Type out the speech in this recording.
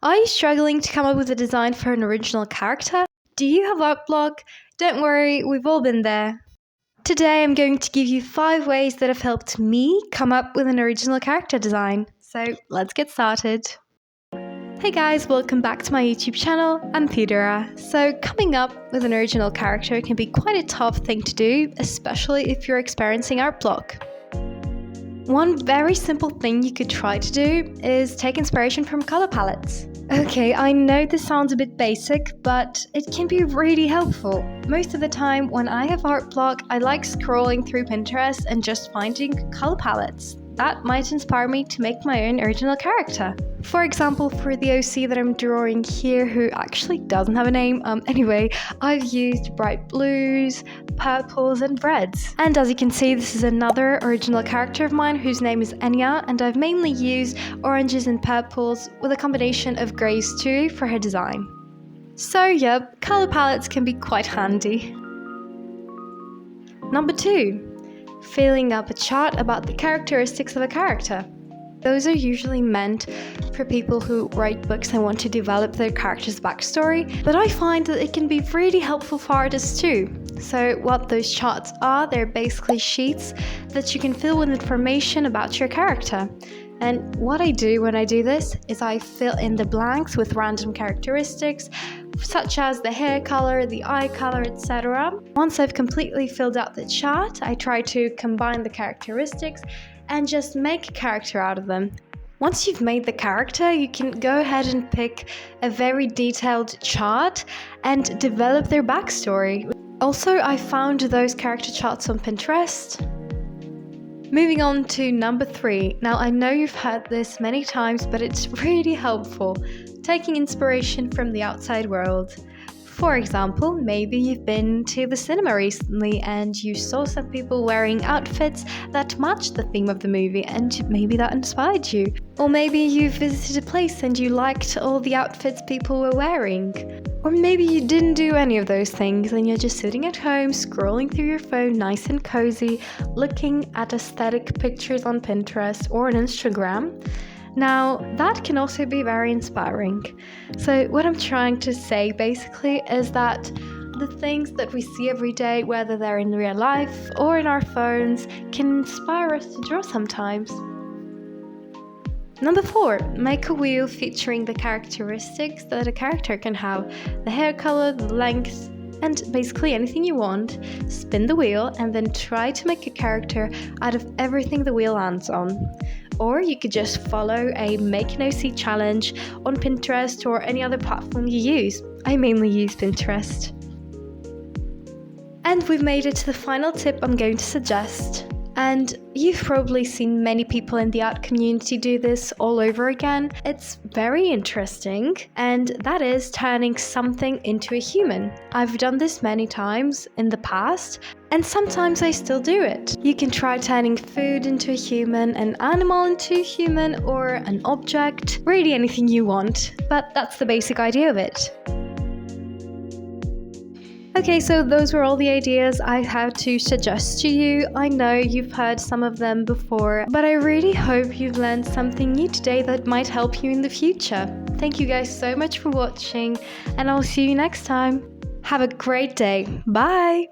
Are you struggling to come up with a design for an original character? Do you have art block? Don't worry, we've all been there. Today I'm going to give you 5 ways that have helped me come up with an original character design. So let's get started. Hey guys, welcome back to my YouTube channel. I'm Theodora. So coming up with an original character can be quite a tough thing to do, especially if you're experiencing art block. One very simple thing you could try to do is take inspiration from color palettes. Okay, I know this sounds a bit basic, but it can be really helpful. Most of the time when I have art block, I like scrolling through Pinterest and just finding color palettes. That might inspire me to make my own original character. For example, for the OC that I'm drawing here, who actually doesn't have a name, anyway, I've used bright blues, purples and reds. And as you can see, this is another original character of mine whose name is Enya, and I've mainly used oranges and purples with a combination of greys too for her design. So yep, color palettes can be quite handy. Number 2. Filling up a chart about the characteristics of a character. Those are usually meant for people who write books and want to develop their character's backstory, but I find that it can be really helpful for artists too. So what those charts are, they're basically sheets that you can fill with information about your character. And what I do when I do this is I fill in the blanks with random characteristics, such as the hair color, the eye color, etc. Once I've completely filled out the chart, I try to combine the characteristics and just make a character out of them. Once you've made the character, you can go ahead and pick a very detailed chart and develop their backstory. Also, I found those character charts on Pinterest. Moving on to number 3. Now I know you've heard this many times, but it's really helpful. Taking inspiration from the outside world. For example, maybe you've been to the cinema recently and you saw some people wearing outfits that matched the theme of the movie and maybe that inspired you. Or maybe you visited a place and you liked all the outfits people were wearing. Or maybe you didn't do any of those things and you're just sitting at home, scrolling through your phone nice and cozy, looking at aesthetic pictures on Pinterest or on Instagram. Now, that can also be very inspiring. So what I'm trying to say basically is that the things that we see every day, whether they're in real life or in our phones, can inspire us to draw sometimes. Number 4, make a wheel featuring the characteristics that a character can have. The hair color, the length, and basically anything you want. Spin the wheel and then try to make a character out of everything the wheel lands on. Or you could just follow a Make an OC challenge on Pinterest or any other platform you use. I mainly use Pinterest. And we've made it to the final tip I'm going to suggest. And you've probably seen many people in the art community do this all over again. It's very interesting, and that is turning something into a human. I've done this many times in the past, and sometimes I still do it. You can try turning food into a human, an animal into a human, or an object, really anything you want. But that's the basic idea of it. Okay, so those were all the ideas I have to suggest to you. I know you've heard some of them before, but I really hope you've learned something new today that might help you in the future. Thank you guys so much for watching, and I'll see you next time. Have a great day. Bye!